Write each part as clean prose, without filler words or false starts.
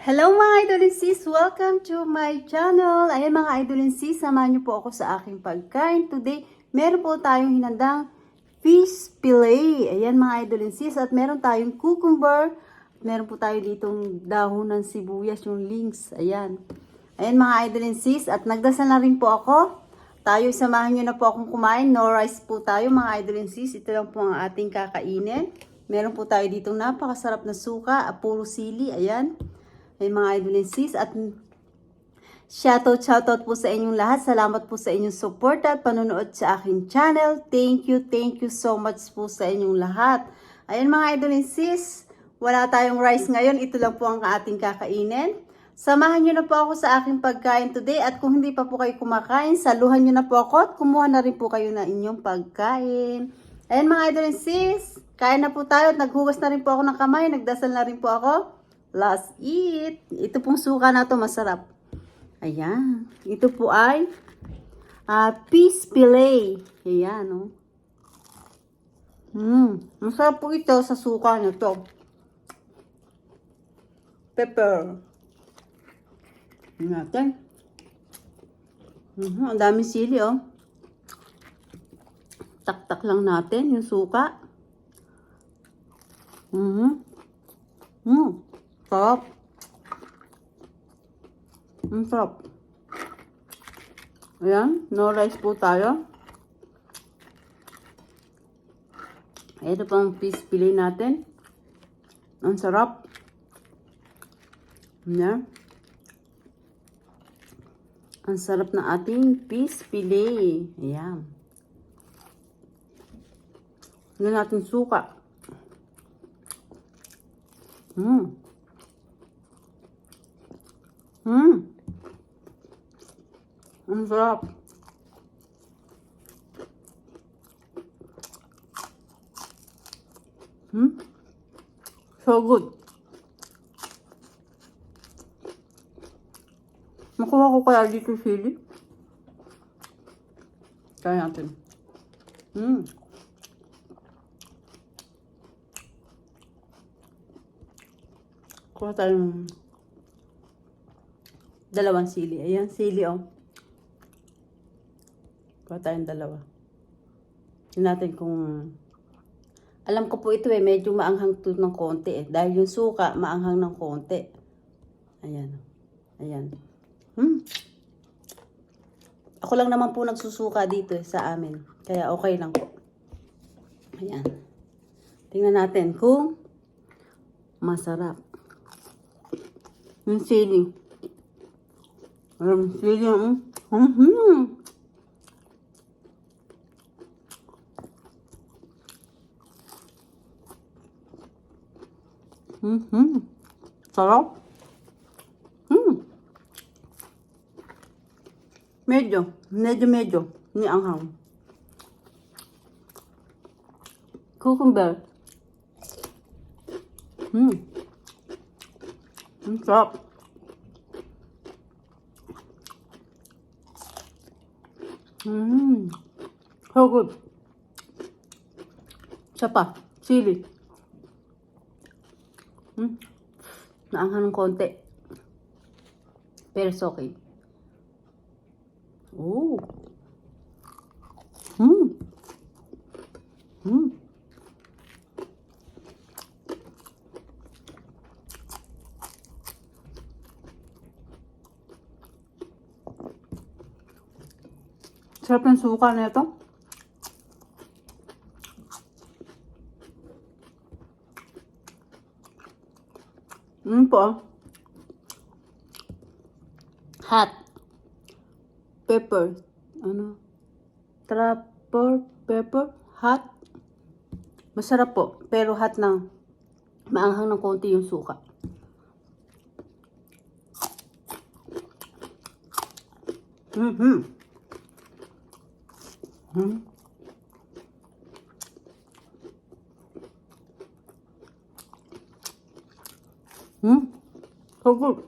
Hello mga idol and sis! Welcome to my channel! Ayan mga idol and sis, samahan niyo po ako sa aking pagkain. Today, meron po tayong hinandang fish fillet. Ayan mga idol and sis, at meron tayong cucumber. Meron po tayo ditong dahon ng sibuyas, yung links. Ayan. Ayan mga idol and sis, at nagdasal na rin po ako. Tayo, samahan niyo na po akong kumain. No rice po tayo mga idol and sis. Ito lang po ang ating kakainin. Meron po tayo ditong napakasarap na suka, puro sili. Ayan. Ay mga idol and sis, at shoutout po sa inyong lahat. Salamat po sa inyong support at panonood sa aking channel. Thank you so much po sa inyong lahat. Ayan mga idol and sis, wala tayong rice ngayon. Ito lang po ang ating kakainin. Samahan nyo na po ako sa aking pagkain today, at kung hindi pa po kayo kumakain, saluhan nyo na po ako at kumuha na rin po kayo na inyong pagkain. Ayan mga idol and sis, kain na po tayo at naghugas na rin po ako ng kamay. Nagdasal na rin po ako. Let's eat. Ito pong suka na to masarap. Ayan. Ito po ay fish fillet. Ayan, oh. Masarap po ito sa suka na to. Pepper. Natin. Ang daming sili, oh. Tak-tak lang natin yung suka. Sarap. Ang sarap. Ayan, no rice po tayo. Ito pang fish fillet natin. Ang sarap. Ayan. Ang sarap na ating fish fillet. Ayan. Ayan natin suka. Ang sarap. So good. Makuha ko kaya dito sili. Kaya natin. Kuha tayong dalawang sili. Ayan, sili, oh. Kuha tayong dalawa. Tignan natin kung... Alam ko po ito medyo maanghang to ng konti dahil yung suka, maanghang ng konti. Ayan. Ayan. Ako lang naman po nagsusuka dito sa amin. Kaya okay lang po. Ayan. Tingnan natin kung masarap. Yung sili. Yung sili, Sarap. Medyo ni anghang. Cucumber. Sarap. So good. Isa pa, sili. Naanghang ng konti. Pero it's okay. Oh. Sarap ng suka na ito. Po. Hot. Pepper. Pepper. Hot. Masarap po. Pero hot na. Maanghang ng konti yung suka. So good.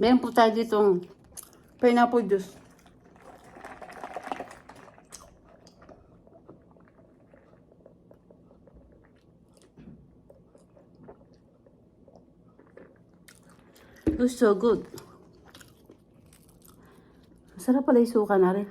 Meron po tayo ditong pineapple juice. It's so good. Masarap pala yung suka na rin.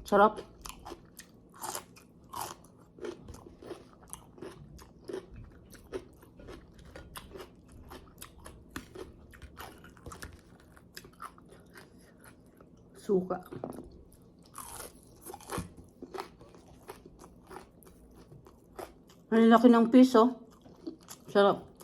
Sarap. Suka. Ang laki ng piso. Sarap.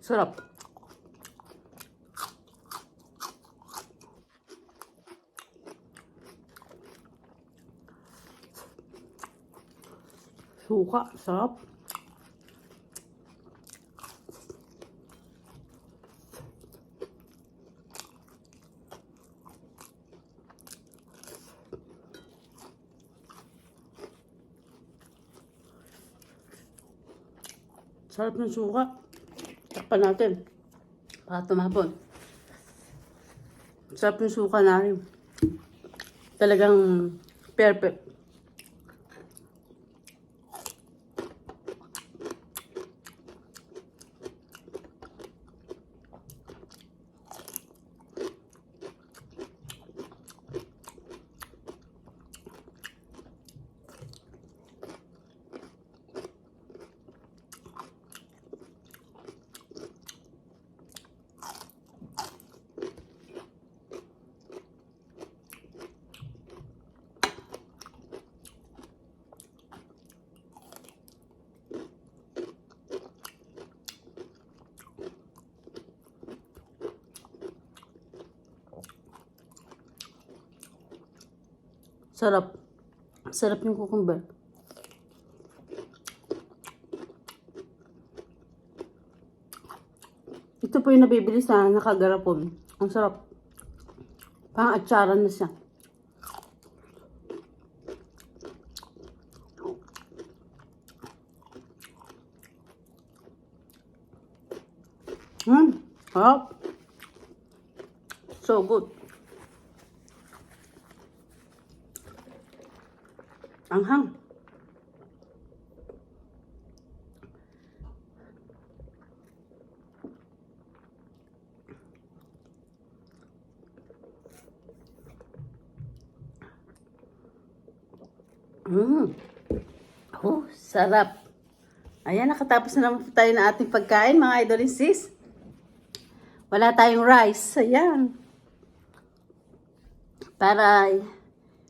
Sarap. Suka, sarap. Sarap ng suka. Takpan natin. Para tumabon. Sarap ng suka na rin. Talagang perfect. Sarap. Sarap yung cucumber. Ito po yung nabibili sa nakagarapon. Ang sarap. Pang-atsaran na siya. Sarap. So good. Anghang. Oh, sarap. Ayan, nakatapos na naman po tayo na ating pagkain, mga idol and sis. Wala tayong rice. Ayan. Para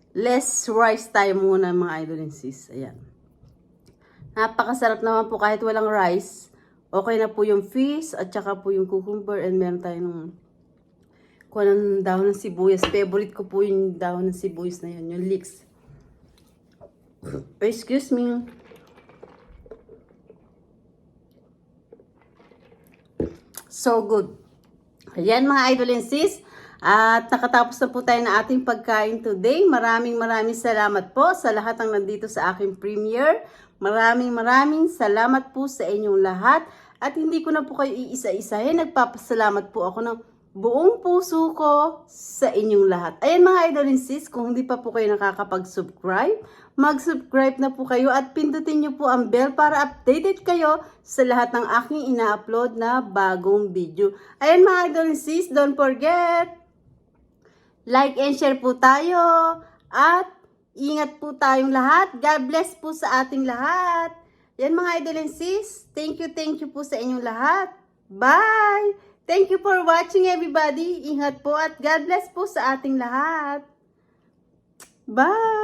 less rice tayo muna, mga idol and sis. Ayan. Napakasarap naman po kahit walang rice. Okay na po yung fish at saka po yung cucumber and meron tayong kuha ng dahon ng sibuyas. Favorite ko po yung dahon ng sibuyas na yun, yung leeks. Excuse me. So good. Ayan, mga idol and sis. At nakatapos na po tayo na ating pagkain today. Maraming salamat po sa lahat ng nandito sa aking premiere. Maraming salamat po sa inyong lahat. At hindi ko na po kayo iisa-isahin. Nagpapasalamat po ako ng buong puso ko sa inyong lahat. Ayan, mga idol and sis, kung hindi pa po kayo nakakapag-subscribe, mag-subscribe na po kayo at pindutin nyo po ang bell para updated kayo sa lahat ng aking ina-upload na bagong video. Ayan, mga idol and sis, don't forget, like and share po tayo at ingat po tayong lahat. God bless po sa ating lahat. Yan, mga idol and sis, thank you po sa inyong lahat. Bye! Thank you for watching, everybody. Ingat po at God bless po sa ating lahat. Bye!